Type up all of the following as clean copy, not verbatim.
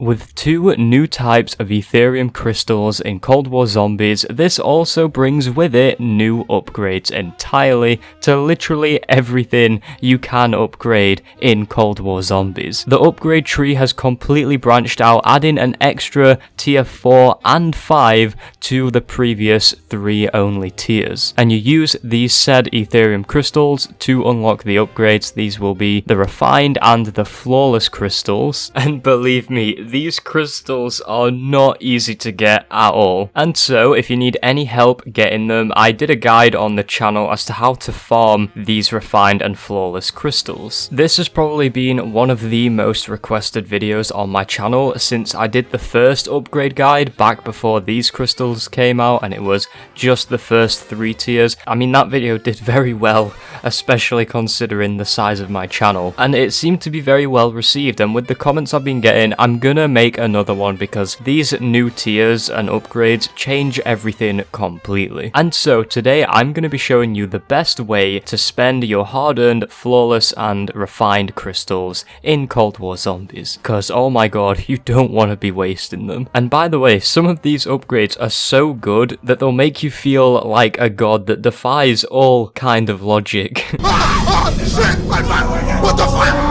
With 2 new types of Aetherium crystals in Cold War Zombies, this also brings with it new upgrades entirely to literally everything you can upgrade in Cold War Zombies. The upgrade tree has completely branched out, adding an extra tier 4 and 5 to the previous 3 only tiers. And you use these said Aetherium crystals to unlock the upgrades. These will be the refined and the flawless crystals, and believe me, these crystals are not easy to get at all. And so, if you need any help getting them, I did a guide on the channel as to how to farm these refined and flawless crystals. This has probably been one of the most requested videos on my channel since I did the first upgrade guide back before these crystals came out, and it was just the first 3 tiers. I mean, that video did very well, especially considering the size of my channel, and it seemed to be very well received, and with the comments I've been getting, I'm gonna make another one because these new tiers and upgrades change everything completely. And so today I'm going to be showing you the best way to spend your hard-earned flawless and refined crystals in Cold War Zombies, because oh my god, you don't want to be wasting them. And by the way, some of these upgrades are so good that they'll make you feel like a god that defies all kind of logic. Shit! What the fuck?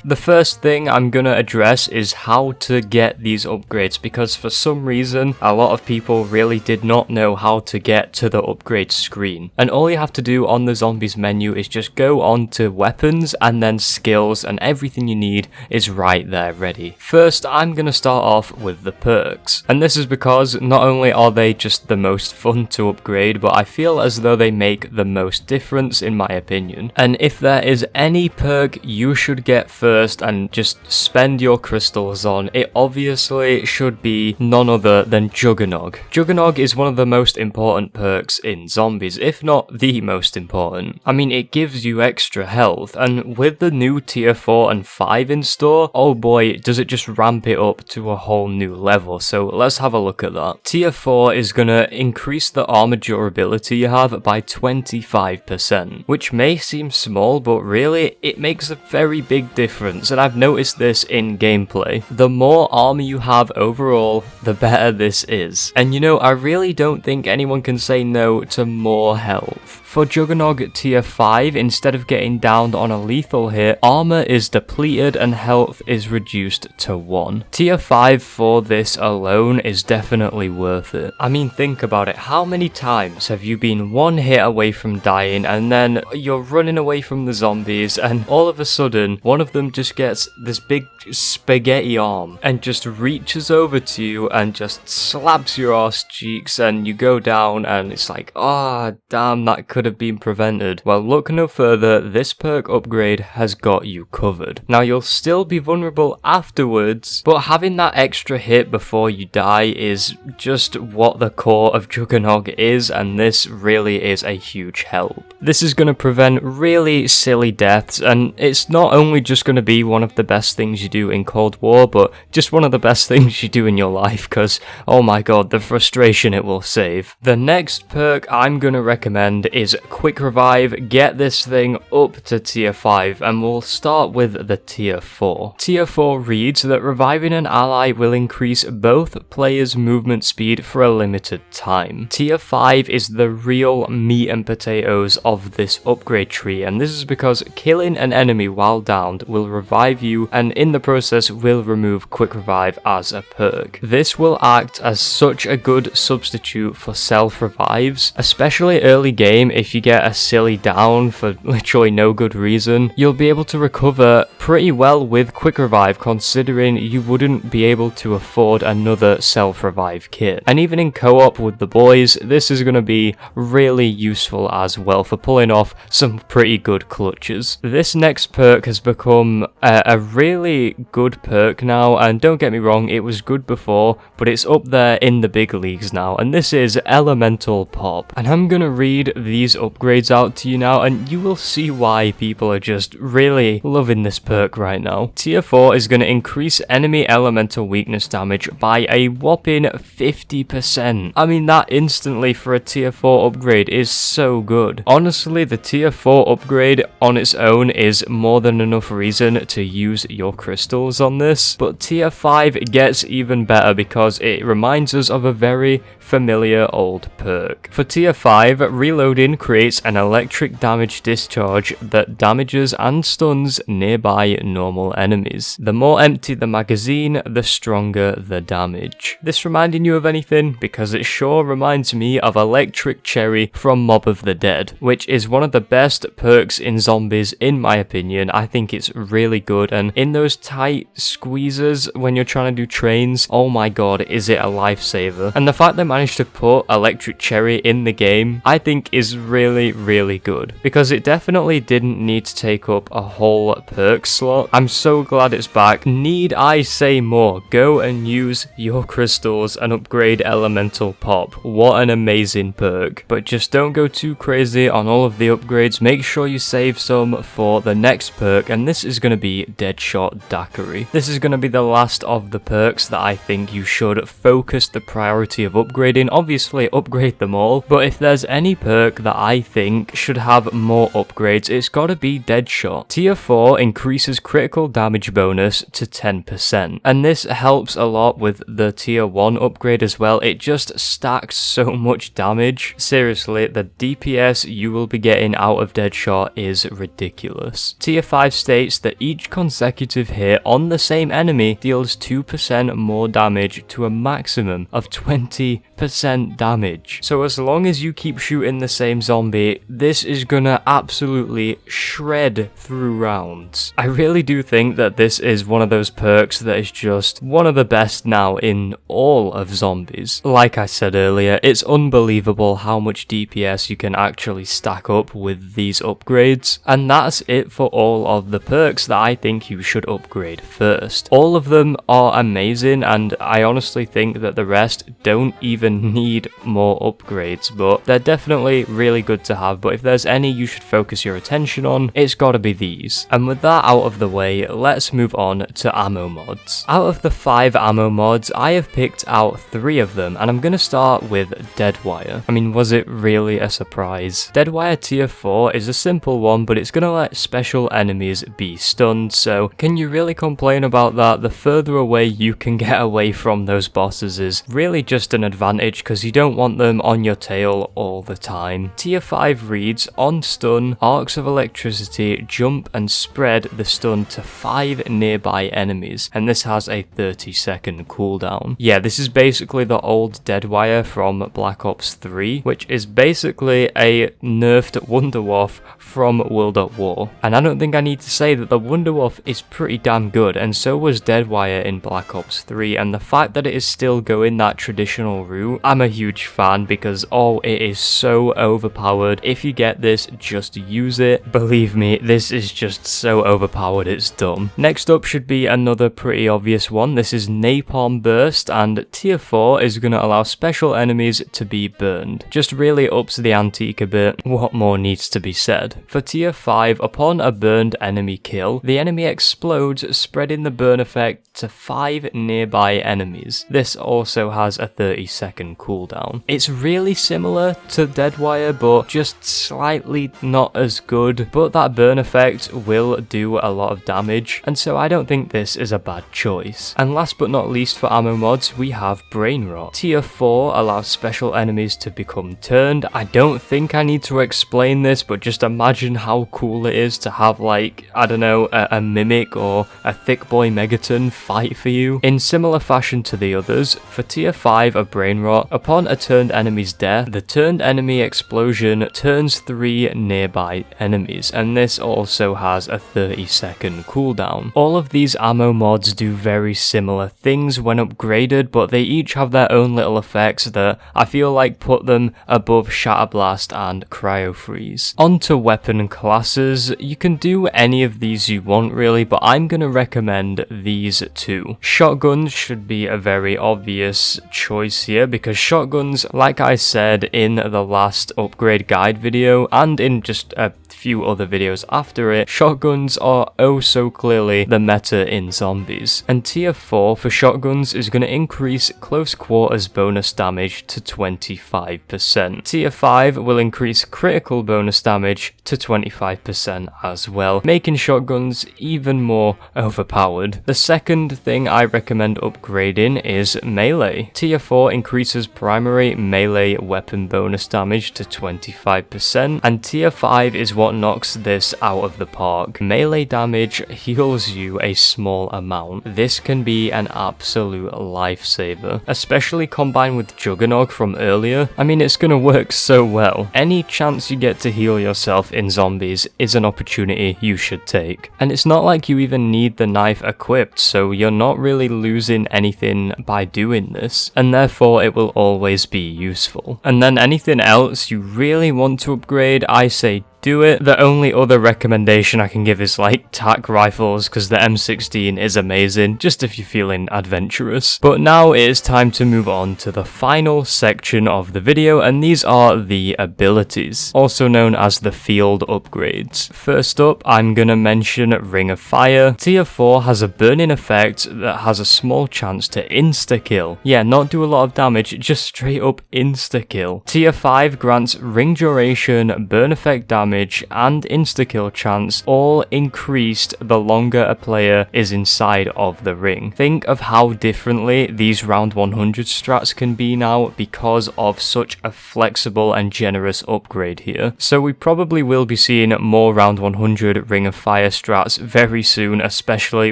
The first thing I'm gonna address is how to get these upgrades, because for some reason a lot of people really did not know how to get to the upgrade screen. And all you have to do on the zombies menu is just go on to weapons and then skills, and everything you need is right there ready. First, I'm gonna start off with the perks, and this is because not only are they just the most fun to upgrade, but I feel as though they make the most difference in my opinion. And if there is any perk you should get first and just spend your crystals on, it obviously should be none other than Juggernog. Juggernog is one of the most important perks in zombies, if not the most important. I mean, it gives you extra health, and with the new tier 4 and 5 in store, oh boy, does it just ramp it up to a whole new level. So let's have a look at that. Tier 4 is gonna increase the armor durability you have by 25%, which may seem small, but really, it makes a very big difference. And I've noticed this in gameplay. The more armor you have overall, the better this is. And you know, I really don't think anyone can say no to more health. For Juggernog tier 5, instead of getting downed on a lethal hit, armor is depleted and health is reduced to 1. Tier 5 for this alone is definitely worth it. I mean, think about it. How many times have you been 1 hit away from dying, and then you're running away from the zombies, and all of a sudden, one of them just gets this big spaghetti arm and just reaches over to you and just slaps your ass cheeks, and you go down, and it's like, ah, damn, that could have been prevented. Well, look no further, this perk upgrade has got you covered. Now, you'll still be vulnerable afterwards, but having that extra hit before you die is just what the core of Juggernog is, and this really is a huge help. This is going to prevent really silly deaths, and it's not only just going to be one of the best things you do in Cold War, but just one of the best things you do in your life, because oh my god, the frustration it will save. The next perk I'm going to recommend is Quick Revive. Get this thing up to tier 5, and we'll start with the tier 4. Tier 4 reads that reviving an ally will increase both players' movement speed for a limited time. Tier 5 is the real meat and potatoes of this upgrade tree, and this is because killing an enemy while downed will revive you, and in the process will remove Quick Revive as a perk. This will act as such a good substitute for self revives, especially early game. If you get a silly down for literally no good reason, you'll be able to recover pretty well with Quick Revive, considering you wouldn't be able to afford another self-revive kit. And even in co-op with the boys, this is going to be really useful as well for pulling off some pretty good clutches. This next perk has become a really good perk now, and don't get me wrong, it was good before, but it's up there in the big leagues now, and this is Elemental Pop. And I'm going to read these these upgrades out to you now, and you will see why people are just really loving this perk right now. Tier 4 is going to increase enemy elemental weakness damage by a whopping 50%. I mean, that instantly for a tier 4 upgrade is so good. Honestly, the tier 4 upgrade on its own is more than enough reason to use your crystals on this, but tier 5 gets even better because it reminds us of a very familiar old perk. For tier 5, reloading creates an electric damage discharge that damages and stuns nearby normal enemies. The more empty the magazine, the stronger the damage. This reminding you of anything? Because it sure reminds me of Electric Cherry from Mob of the Dead, which is one of the best perks in zombies in my opinion. I think it's really good, and in those tight squeezes when you're trying to do trains, oh my god, is it a lifesaver. And the fact they managed to put Electric Cherry in the game, I think is really good, because it definitely didn't need to take up a whole perk slot. I'm so glad it's back. Need I say more? Go and use your crystals and upgrade Elemental Pop. What an amazing perk. But just don't go too crazy on all of the upgrades. Make sure you save some for the next perk, and this is going to be Deadshot Daiquiri. This is going to be the last of the perks that I think you should focus the priority of upgrading. Obviously upgrade them all, but if there's any perk that I think should have more upgrades, it's got to be Deadshot. Tier 4 increases critical damage bonus to 10%, and this helps a lot with the tier 1 upgrade as well. It just stacks so much damage. Seriously, the DPS you will be getting out of Deadshot is ridiculous. Tier 5 states that each consecutive hit on the same enemy deals 2% more damage to a maximum of 20% damage. So as long as you keep shooting the same zombie, this is gonna absolutely shred through rounds. I really do think that this is one of those perks that is just one of the best now in all of zombies. Like I said earlier, it's unbelievable how much DPS you can actually stack up with these upgrades, and that's it for all of the perks that I think you should upgrade first. All of them are amazing, and I honestly think that the rest don't even need more upgrades, but they're definitely really good to have. But if there's any you should focus your attention on, it's gotta be these. And with that out of the way, let's move on to ammo mods. Out of the 5 ammo mods, I have picked out 3 of them, and I'm gonna start with Deadwire. I mean, was it really a surprise? Deadwire tier 4 is a simple one, but it's gonna let special enemies be stunned, so can you really complain about that? The further away you can get away from those bosses is really just an advantage, because you don't want them on your tail all the time. Tier 5 reads, on stun, arcs of electricity jump and spread the stun to 5 nearby enemies, and this has a 30-second cooldown. Yeah, this is basically the old Deadwire from Black Ops 3, which is basically a nerfed Wunderwaffe from World at War. And I don't think I need to say that the Wunderwaffe is pretty damn good, and so was Deadwire in Black Ops 3, and the fact that it is still going that traditional route, I'm a huge fan, because oh, it is so overpowered. If you get this, just use it. Believe me, this is just so overpowered, it's dumb. Next up should be another pretty obvious one. This is Napalm Burst, and tier 4 is going to allow special enemies to be burned. Just really ups the ante a bit. What more needs to be said? For tier 5, upon a burned enemy kill, the enemy explodes, spreading the burn effect to 5 nearby enemies. This also has a 30-second cooldown. It's really similar to Deadwire, but just slightly not as good, but that burn effect will do a lot of damage, and so I don't think this is a bad choice. And last but not least for ammo mods, we have Brain Rot. Tier 4 allows special enemies to become turned. I don't think I need to explain this, but just imagine how cool it is to have, like, I don't know, a Mimic or a Thick Boy Megaton fight for you. In similar fashion to the others, for tier 5 of Brain Rot, upon a turned enemy's death, the turned enemy explosion turns 3 nearby enemies, and this also has a 30-second cooldown. All of these ammo mods do very similar things when upgraded, but they each have their own little effects that I feel like put them above Shatterblast and Cryo Freeze. On to weapon classes. You can do any of these you want really, but I'm gonna recommend these 2. Shotguns should be a very obvious choice here, because shotguns, like I said in the last upgrade upgrade guide video and in just a few other videos after it, shotguns are oh so clearly the meta in zombies. And tier 4 for shotguns is going to increase close quarters bonus damage to 25%. Tier 5 will increase critical bonus damage to 25% as well, making shotguns even more overpowered. The second thing I recommend upgrading is melee. Tier 4 increases primary melee weapon bonus damage to 25%, and tier 5 is what knocks this out of the park. Melee damage heals you a small amount. This can be an absolute lifesaver, especially combined with Juggernog from earlier. I mean, it's gonna work so well. Any chance you get to heal yourself in zombies is an opportunity you should take. And it's not like you even need the knife equipped, so you're not really losing anything by doing this, and therefore it will always be useful. And then anything else you really want to upgrade, I say do it. The only other recommendation I can give is like tac rifles, because the M16 is amazing, just if you're feeling adventurous. But now it is time to move on to the final section of the video, and these are the abilities, also known as the field upgrades. First up, I'm gonna mention Ring of Fire. Tier 4 has a burning effect that has a small chance to insta-kill. Yeah, not do a lot of damage, just straight up insta-kill. Tier 5 grants ring duration, burn effect damage, and insta-kill chance, all increased the longer a player is inside of the ring. Think of how differently these round 100 strats can be now because of such a flexible and generous upgrade here. So we probably will be seeing more round 100 Ring of Fire strats very soon, especially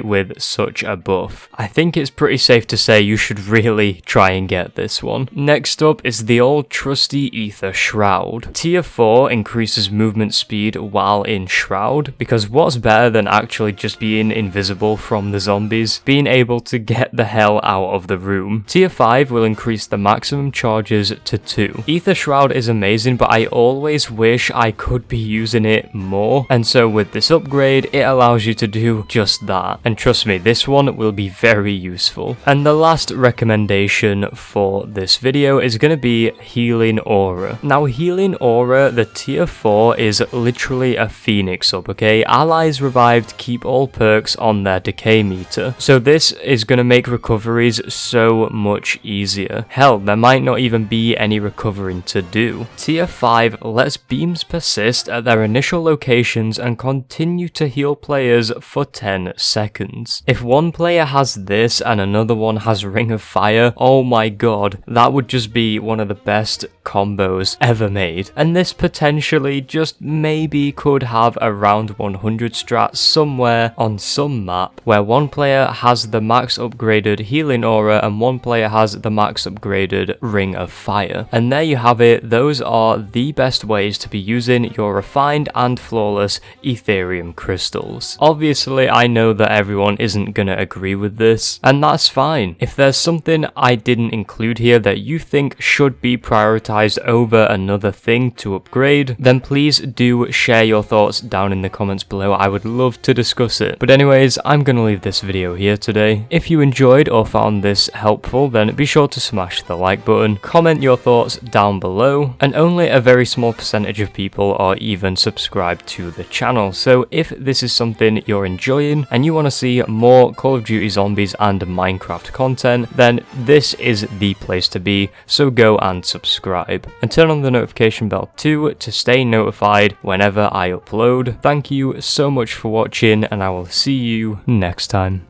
with such a buff. I think it's pretty safe to say you should really try and get this one. Next up is the old trusty Aether Shroud. Tier 4 increases movement speed while in Shroud, because what's better than actually just being invisible from the zombies, being able to get the hell out of the room. Tier 5 will increase the maximum charges to 2. Aether Shroud is amazing, but I always wish I could be using it more, and so with this upgrade it allows you to do just that, and trust me, this one will be very useful. And the last recommendation for this video is going to be Healing Aura. Now Healing Aura, the tier 4 is literally a phoenix up, okay? Allies revived keep all perks on their decay meter, so this is going to make recoveries so much easier. Hell, there might not even be any recovering to do. Tier 5 lets beams persist at their initial locations and continue to heal players for 10 seconds. If one player has this and another one has Ring of Fire, oh my god, that would just be one of the best combos ever made. And this potentially just maybe could have a round 100 strat somewhere on some map where one player has the max upgraded Healing Aura and one player has the max upgraded Ring of Fire. And there you have it. Those are the best ways to be using your refined and flawless Aetherium crystals. Obviously, I know that everyone isn't gonna agree with this, and that's fine. If there's something I didn't include here that you think should be prioritized over another thing to upgrade, then please do share your thoughts down in the comments below. I would love to discuss it. But anyways, I'm gonna leave this video here today. If you enjoyed or found this helpful, then be sure to smash the like button, comment your thoughts down below, and only a very small percentage of people are even subscribed to the channel. So if this is something you're enjoying and you want to see more Call of Duty Zombies and Minecraft content, then this is the place to be, so go and subscribe. And turn on the notification bell too to stay notified whenever I upload. Thank you so much for watching, and I will see you next time.